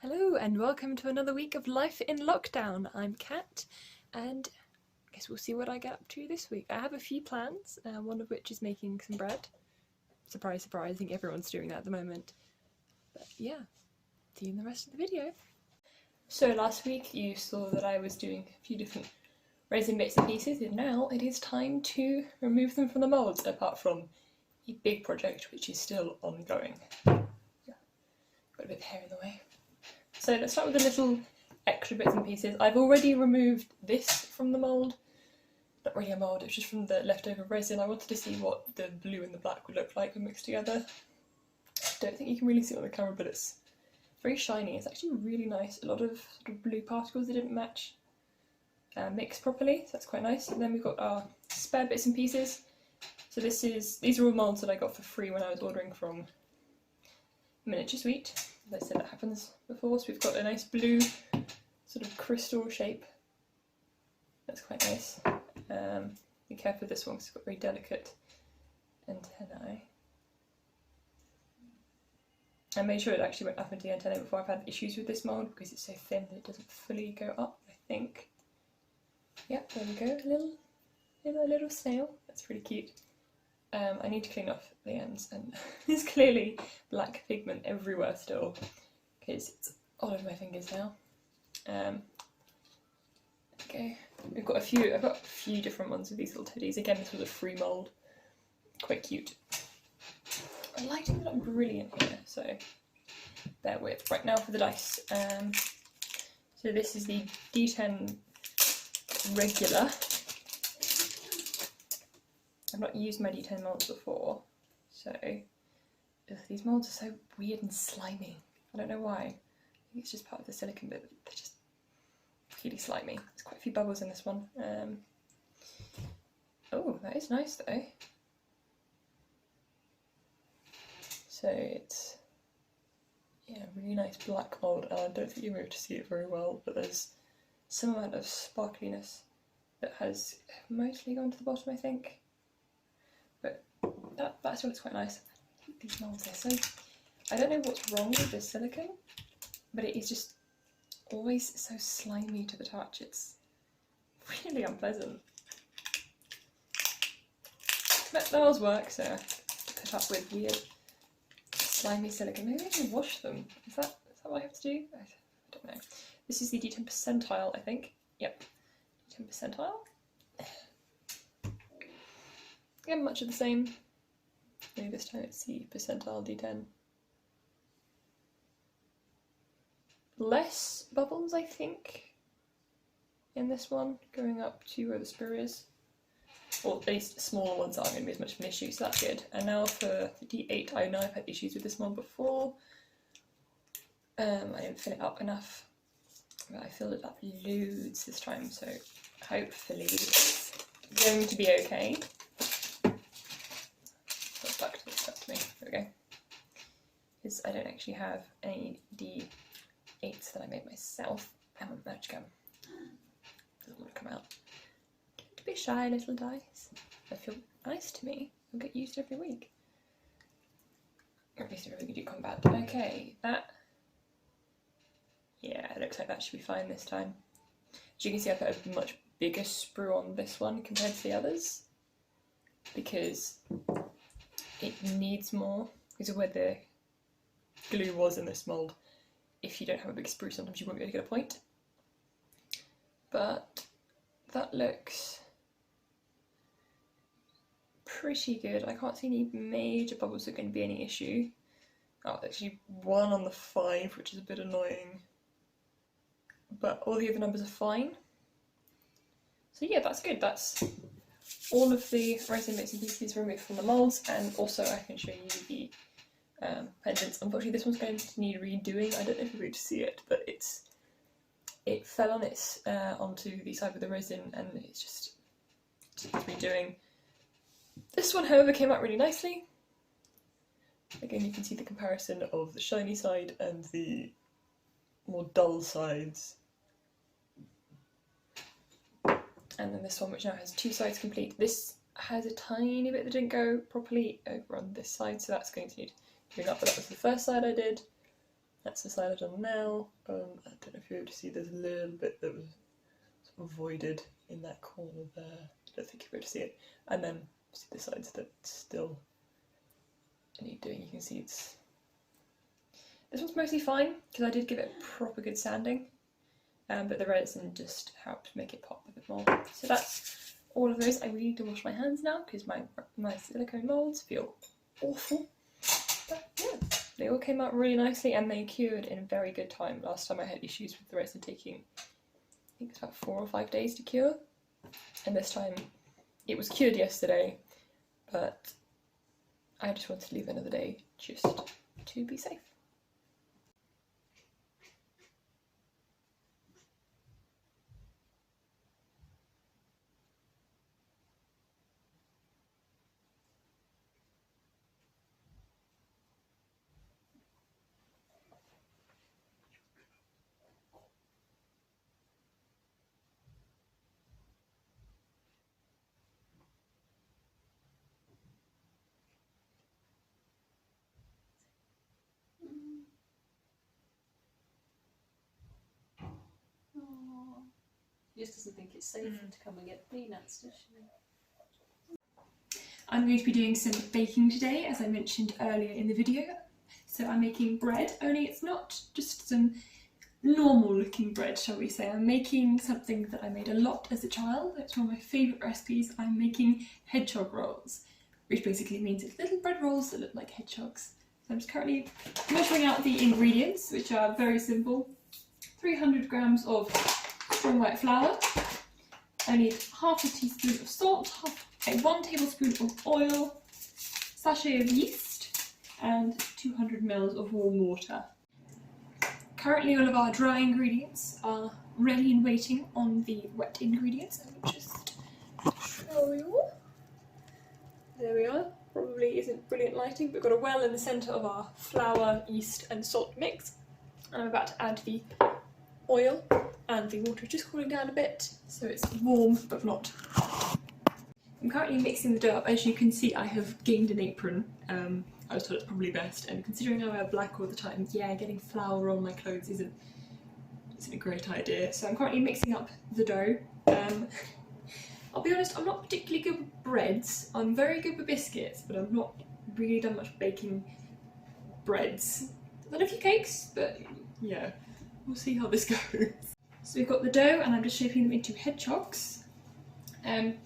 Hello and welcome to another week of Life in Lockdown. I'm Kat and I guess we'll see what I get up to this week. I have a few plans, one of which is making some bread. Surprise, surprise, I think everyone's doing that at the moment. But yeah, see you in the rest of the video. So last week you saw that I was doing a few different resin bits and pieces, and now it is time to remove them from the moulds, apart from a big project which is still ongoing. Yeah, got a bit of hair in the way. So let's start with the little extra bits and pieces. I've already removed this from the mould. Not really a mould, it's just from the leftover resin. I wanted to see what the blue and the black would look like when mixed together. Don't think you can really see it on the camera, but it's very shiny. It's actually really nice. A lot of sort of blue particles that didn't match mixed properly, so that's quite nice. And then we've got our spare bits and pieces. So these are all moulds that I got for free when I was ordering from Miniature Sweet. As I said, that happens before. So we've got a nice blue sort of crystal shape. That's quite nice. Be careful with this one because it's got very delicate antennae. I made sure it actually went up into the antennae before. I've had issues with this mould because it's so thin that it doesn't fully go up, I think. Yep, there we go. A little snail. That's pretty cute. I need to clean off the ends, and there's clearly black pigment everywhere still because it's all over my fingers now. Okay, I've got a few different ones of these little teddies. Again, this was a free mould, quite cute. The lighting's not brilliant here, so bear with. Right, now for the dice. So this is the D10 regular. I've not used my D10 moulds before, so these moulds are so weird and slimy. I don't know why. I think it's just part of the silicone bit, but they're just really slimy. There's quite a few bubbles in this one. Oh, that is nice though. So it's, yeah, really nice black mould, and I don't think you'll be able to see it very well, but there's some amount of sparkliness that has mostly gone to the bottom, I think. But that's what it's quite nice. I hate these moulds, they're so, I don't know what's wrong with this silicone, but it is just always so slimy to the touch. It's really unpleasant. But those work, so I have to put up with weird slimy silicone. Maybe I can wash them. Is that what I have to do? I don't know. This is the D10 percentile, I think. Yep, D10 percentile. Again, much of the same. Maybe this time it's the percentile D10. Less bubbles, I think, in this one, going up to where the sprue is. Or at least smaller ones aren't going to be as much of an issue, so that's good. And now for the D8, I know I've had issues with this one before. I didn't fill it up enough, but I filled it up loads this time, so hopefully it's going to be okay. There we go. Because I don't actually have any D8s that I made myself. Magic gum. Doesn't want to come out. Don't be shy, little dice. They feel nice to me. I'll get used every week. Or at least every week you do combat. Okay, that. Yeah, it looks like that should be fine this time. As you can see, I put a much bigger sprue on this one compared to the others because it needs more because of where the glue was in this mould. If you don't have a big sprue, sometimes you won't be able to get a point. But that looks pretty good. I can't see any major bubbles that are going to be any issue. Oh, actually one on the 5, which is a bit annoying. But all the other numbers are fine. So yeah, that's good. That's all of the resin bits and pieces removed from the moulds, and also I can show you the pendants. Unfortunately, this one's going to need redoing. I don't know if you're able to see it, but it fell on its onto the side with the resin, and it's just redoing. This one, however, came out really nicely. Again, you can see the comparison of the shiny side and the more dull sides. And then this one, which now has 2 sides complete. This has a tiny bit that didn't go properly over on this side, so that's going to need doing up, but that was the first side I did. That's the side I've done now. I don't know if you're able to see, there's a little bit that was sort of voided in that corner there. I don't think you're able to see it. And then see the sides that still need doing. You can see it's... This one's mostly fine because I did give it proper good sanding, but the resin just helped make it pop a bit more. So that's all of those. I really need to wash my hands now because my silicone moulds feel awful. But yeah, they all came out really nicely and they cured in a very good time. Last time I had issues with the resin taking, I think it's about 4 or 5 days to cure, and this time it was cured yesterday, but I just wanted to leave another day just to be safe. She just doesn't think it's safe to come and get peanuts, does she? I'm going to be doing some baking today, as I mentioned earlier in the video. So I'm making bread, only it's not just some normal looking bread, shall we say. I'm making something that I made a lot as a child. It's one of my favourite recipes. I'm making hedgehog rolls, which basically means it's little bread rolls that look like hedgehogs. So I'm just currently measuring out the ingredients, which are very simple. 300 grams of strong white flour. I need half a teaspoon of salt, 1 tablespoon of oil, sachet of yeast, and 200 ml of warm water. Currently all of our dry ingredients are ready and waiting on the wet ingredients. I will just show you. There we are. Probably isn't brilliant lighting, but we've got a well in the centre of our flour, yeast and salt mix. And I'm about to add the oil, and the water is just cooling down a bit, so it's warm but not hot. I'm currently mixing the dough up. As you can see, I have gained an apron. I was told it's probably best, and considering I wear black all the time, yeah, getting flour on my clothes isn't a great idea. So I'm currently mixing up the dough. I'll be honest, I'm not particularly good with breads. I'm very good with biscuits, but I've not really done much baking breads. I've done a few cakes, but yeah, we'll see how this goes. So we've got the dough, and I'm just shaping them into hedgehogs. I'm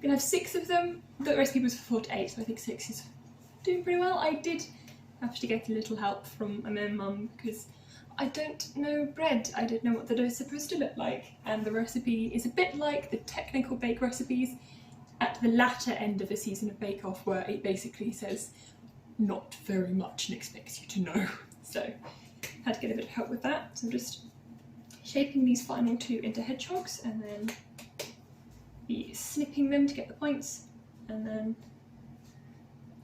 gonna have 6 of them. The recipe was for 4 to 8, so I think 6 is doing pretty well. I did have to get a little help from my mum because I don't know bread. I don't know what the dough is supposed to look like, and the recipe is a bit like the technical bake recipes at the latter end of a season of Bake Off, where it basically says not very much and expects you to know. So I had to get a bit of help with that. So I'm just shaping these final 2 into hedgehogs, and then be snipping them to get the points, and then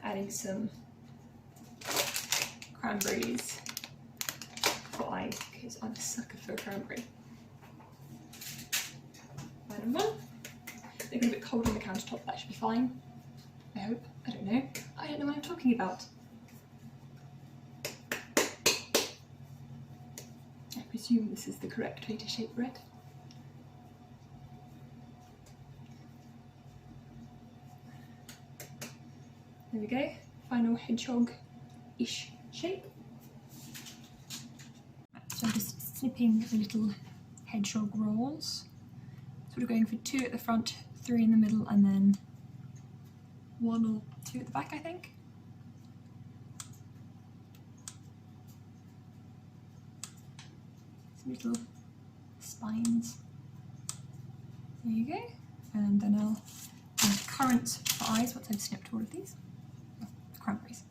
adding some cranberries for I, because I'm a sucker for a cranberry. Item 1. They're a bit cold on the countertop, that should be fine. I hope. I don't know. I don't know what I'm talking about. I presume this is the correct way to shape bread. There we go, final hedgehog-ish shape. So I'm just snipping the little hedgehog rolls. Sort of going for 2 at the front, 3 in the middle, and then 1 or 2 at the back, I think. Some little spines. There you go. And then I'll add currants for eyes once I've snipped all of these. Cranberries.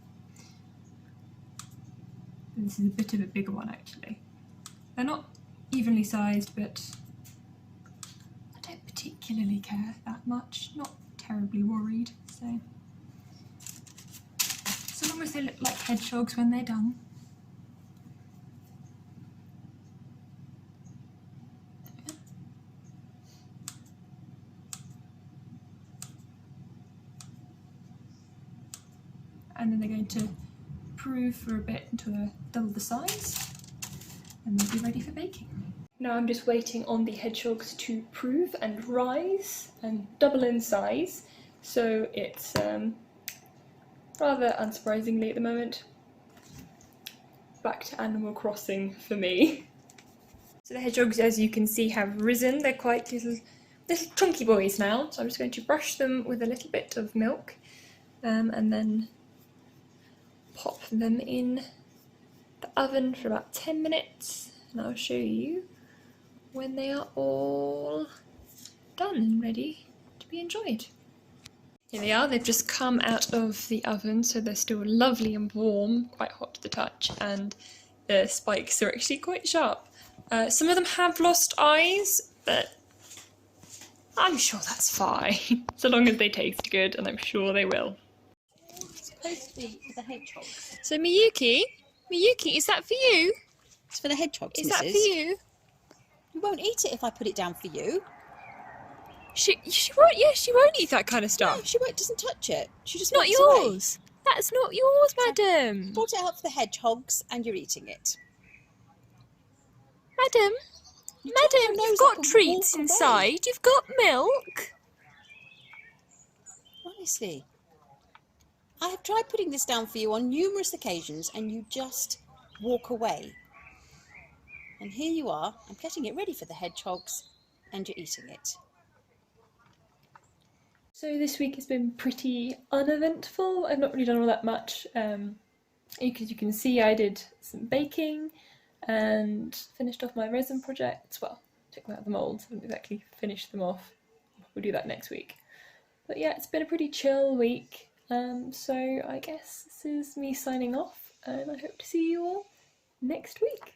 And this is a bit of a bigger one actually. They're not evenly sized, but I don't particularly care that much. Not terribly worried, so long as they look like hedgehogs when they're done. And then they're going to prove for a bit until they're double the size, and they'll be ready for baking. Now I'm just waiting on the hedgehogs to prove and rise and double in size, so it's rather unsurprisingly at the moment back to Animal Crossing for me. So the hedgehogs, as you can see, have risen. They're quite little chunky boys now, so I'm just going to brush them with a little bit of milk and then pop them in the oven for about 10 minutes, and I'll show you when they are all done and ready to be enjoyed. Here they are, they've just come out of the oven, so they're still lovely and warm, quite hot to the touch, and the spikes are actually quite sharp. Some of them have lost eyes, but I'm sure that's fine, so long as they taste good, and I'm sure they will. It's supposed to be for the hedgehogs. So Miyuki, is that for you? It's for the hedgehogs, Is Mrs. that for you? You won't eat it if I put it down for you. She won't. Yeah, she won't eat that kind of No, stuff. she won't. Doesn't touch it. She just It's not walks away. yours. That's not yours, madam. Brought it out for the hedgehogs, and you're eating it. Madam, You turn your you've nose got up and treats walk away. inside. You've got milk. Honestly, I have tried putting this down for you on numerous occasions, and you just walk away. And here you are. I'm getting it ready for the hedgehogs, and you're eating it. So this week has been pretty uneventful. I've not really done all that much. Because you can see I did some baking and finished off my resin projects. Well, took them out of the moulds, haven't exactly finished them off. We'll do that next week. But yeah, it's been a pretty chill week. So I guess this is me signing off, and I hope to see you all next week.